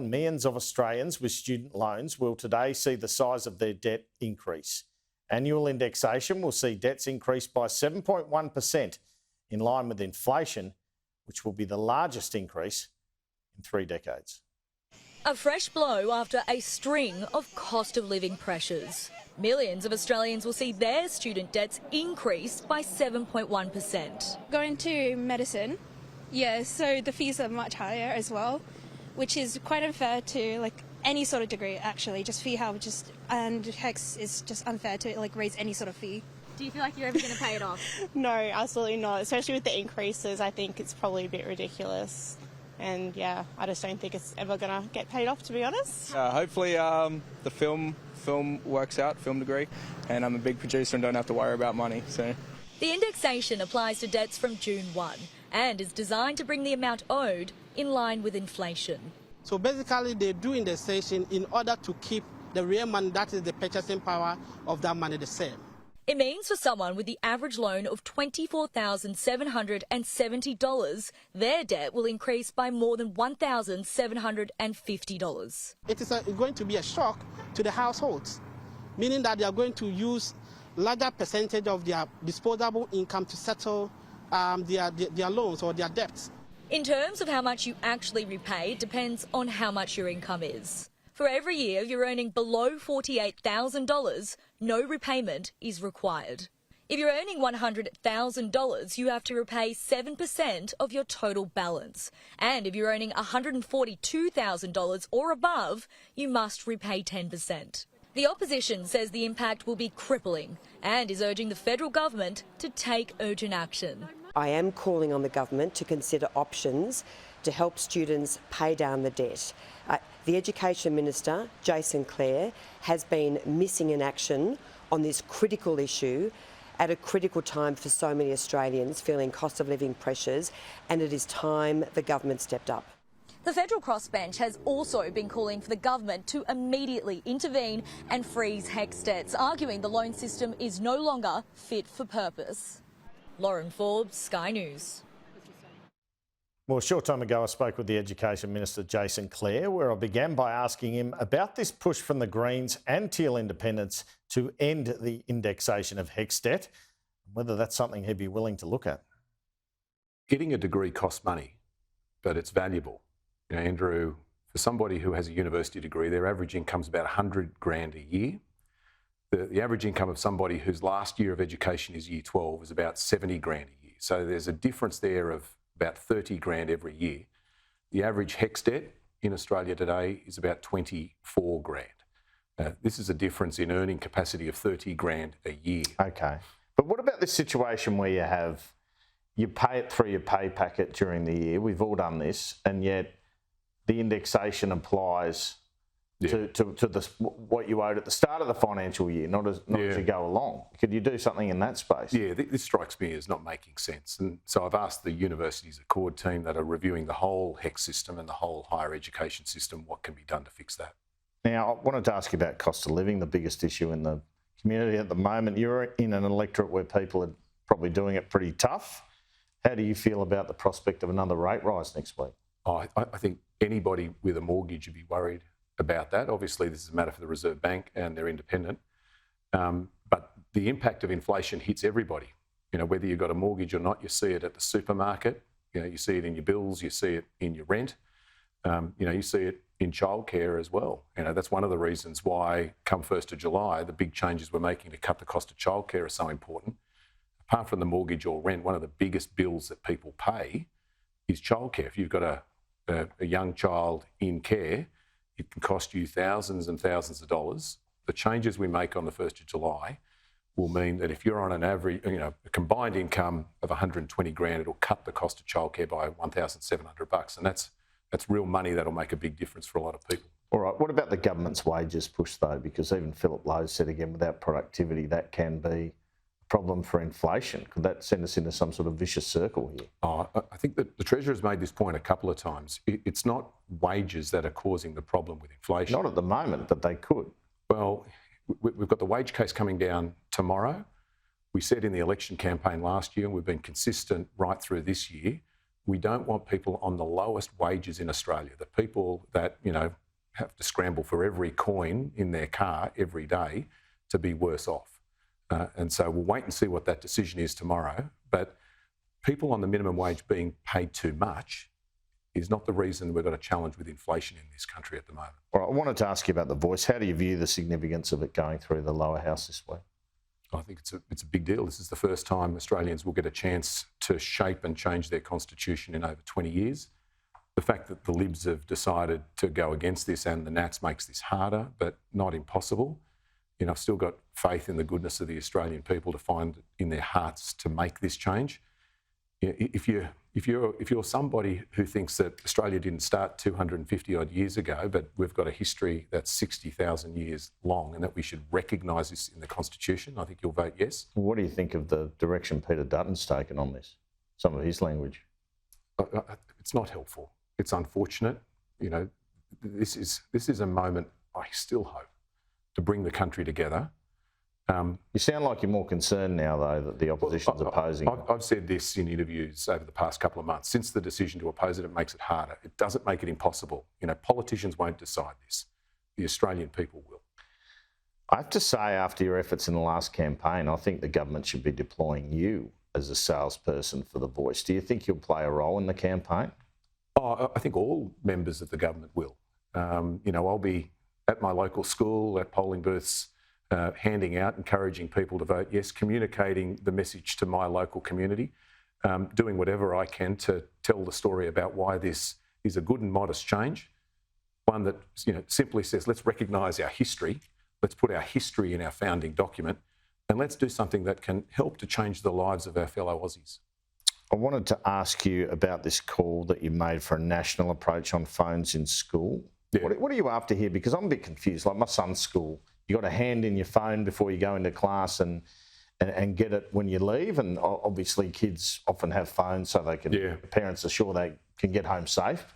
Millions of Australians with student loans will today see the size of their debt increase. Annual indexation will see debts increase by 7.1% in line with inflation, which will be the largest increase in 3 decades. A fresh blow after a string of cost of living pressures. Millions of Australians will see their student debts increase by 7.1%. Going to medicine, so the fees are much higher as well, which is quite unfair to any sort of degree actually. Just and HECS is just unfair to raise any sort of fee. Do you feel like you're ever going to pay it off? No, absolutely not. Especially with the increases, I think it's probably a bit ridiculous. And I just don't think it's ever going to get paid off, to be honest. Hopefully the film works out, film degree, and I'm a big producer and don't have to worry about money. So the indexation applies to debts from June 1 and is designed to bring the amount owed in line with inflation. So basically they do indexation in order to keep the real money, that is the purchasing power of that money, the same. It means for someone with the average loan of $24,770, their debt will increase by more than $1,750. It is going to be a shock to the households, meaning that they are going to use larger percentage of their disposable income to settle their loans or their debts. In terms of how much you actually repay, it depends on how much your income is. For every year you're earning below $48,000, no repayment is required. If you're earning $100,000, you have to repay 7% of your total balance. And if you're earning $142,000 or above, you must repay 10%. The opposition says the impact will be crippling and is urging the federal government to take urgent action. I am calling on the government to consider options to help students pay down the debt. The Education Minister, Jason Clare, has been missing in action on this critical issue at a critical time for so many Australians feeling cost of living pressures, and it is time the government stepped up. The federal crossbench has also been calling for the government to immediately intervene and freeze HECS debts, arguing the loan system is no longer fit for purpose. Lauren Forbes, Sky News. Well, a short time ago, I spoke with the Education Minister Jason Clare, where I began by asking him about this push from the Greens and Teal Independents to end the indexation of HECS debt, and whether that's something he'd be willing to look at. Getting a degree costs money, but it's valuable. Andrew, for somebody who has a university degree, their average income's about $100,000 a year. The average income of somebody whose last year of education is year 12 is about $70,000 a year. So there's a difference there of about $30,000 every year. The average HECS debt in Australia today is about $24,000. This is a difference in earning capacity of $30,000 a year. Okay. But what about this situation where you pay it through your pay packet during the year? We've all done this, and yet the indexation applies to what you owed at the start of the financial year, not as you go along. Could you do something in that space? Yeah, this strikes me as not making sense. And so I've asked the university's Accord team that are reviewing the whole HECS system and the whole higher education system, what can be done to fix that. Now, I wanted to ask you about cost of living, the biggest issue in the community at the moment. You're in an electorate where people are probably doing it pretty tough. How do you feel about the prospect of another rate rise next week? I think anybody with a mortgage would be worried about that. Obviously, this is a matter for the Reserve Bank and they're independent. But the impact of inflation hits everybody. Whether you've got a mortgage or not, you see it at the supermarket, you see it in your bills, you see it in your rent, you see it in childcare as well. That's one of the reasons why, come 1st of July, the big changes we're making to cut the cost of childcare are so important. Apart from the mortgage or rent, one of the biggest bills that people pay is childcare. If you've got a young child in care, it can cost you thousands and thousands of dollars. The changes we make on the 1st of July will mean that if you're on an average, a combined income of $120,000, it'll cut the cost of childcare by $1,700, and that's real money that'll make a big difference for a lot of people. All right, what about the government's wages push though? Because even Philip Lowe said again, without productivity, that can be a problem for inflation. Could that send us into some sort of vicious circle here? I think that the Treasurer's made this point a couple of times. It's not wages that are causing the problem with inflation. Not at the moment, but they could. Well, we've got the wage case coming down tomorrow. We said in the election campaign last year, and we've been consistent right through this year, we don't want people on the lowest wages in Australia, the people that, have to scramble for every coin in their car every day, to be worse off. And so we'll wait and see what that decision is tomorrow. But people on the minimum wage being paid too much is not the reason we've got a challenge with inflation in this country at the moment. Well, I wanted to ask you about the voice. How do you view the significance of it going through the lower house this week? I think it's a big deal. This is the first time Australians will get a chance to shape and change their constitution in over 20 years. The fact that the Libs have decided to go against this and the Nats makes this harder, but not impossible. I've still got faith in the goodness of the Australian people to find in their hearts to make this change. If you're somebody who thinks that Australia didn't start 250 odd years ago, but we've got a history that's 60,000 years long, and that we should recognise this in the Constitution, I think you'll vote yes. What do you think of the direction Peter Dutton's taken on this? Some of his language. It's not helpful. It's unfortunate. This is a moment, I still hope, to bring the country together. You sound like you're more concerned now, though, that the opposition's opposing it. I've said this in interviews over the past couple of months. Since the decision to oppose it, it makes it harder. It doesn't make it impossible. Politicians won't decide this. The Australian people will. I have to say, after your efforts in the last campaign, I think the government should be deploying you as a salesperson for the Voice. Do you think you'll play a role in the campaign? I think all members of the government will. I'll be at my local school, at polling booths, handing out, encouraging people to vote yes, communicating the message to my local community, doing whatever I can to tell the story about why this is a good and modest change, one that simply says, let's recognise our history, let's put our history in our founding document, and let's do something that can help to change the lives of our fellow Aussies. I wanted to ask you about this call that you made for a national approach on phones in school. Yeah. What are you after here? Because I'm a bit confused. Like my son's school, you got to hand in your phone before you go into class and get it when you leave. And obviously kids often have phones so they can, parents are sure they can get home safe.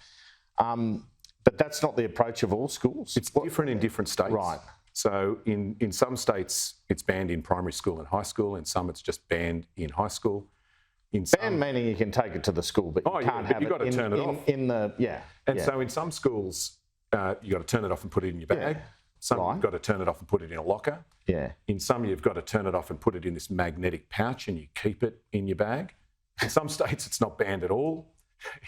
But that's not the approach of all schools. It's different in different states. Right. So in some states, it's banned in primary school and high school. In some, it's just banned in high school. Banned meaning you can take it to the school, but you can't have you've got to turn it off. So in some schools, you've got to turn it off and put it in your bag. Some you've got to turn it off and put it in a locker. Yeah. In some, you've got to turn it off and put it in this magnetic pouch and you keep it in your bag. In some states, it's not banned at all.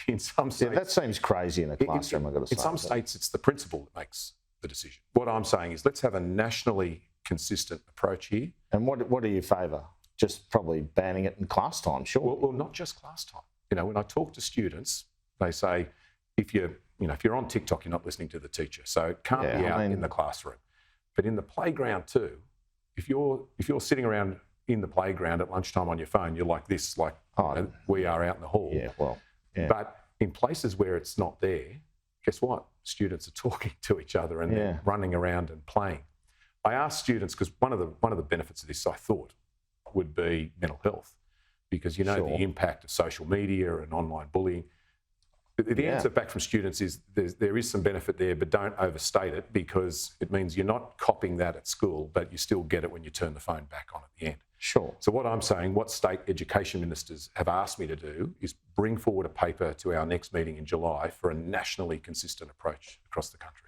In some states... that seems crazy in a classroom, I've got to say. In some states, it's the principal that makes the decision. What I'm saying is let's have a nationally consistent approach here. And what do you favour? Just probably banning it in class time, sure. Well, not just class time. When I talk to students, they say, if you're on TikTok, you're not listening to the teacher, so it can't be out in the classroom. But in the playground too, if you're sitting around in the playground at lunchtime on your phone, you're like this, we are out in the hall. But in places where it's not there, guess what? Students are talking to each other and they're running around and playing. I asked students, because one of the benefits of this, I thought, would be mental health, because the impact of social media and online bullying. The answer back from students is there is some benefit there, but don't overstate it, because it means you're not copying that at school, but you still get it when you turn the phone back on at the end. Sure. So what I'm saying, what state education ministers have asked me to do is bring forward a paper to our next meeting in July for a nationally consistent approach across the country.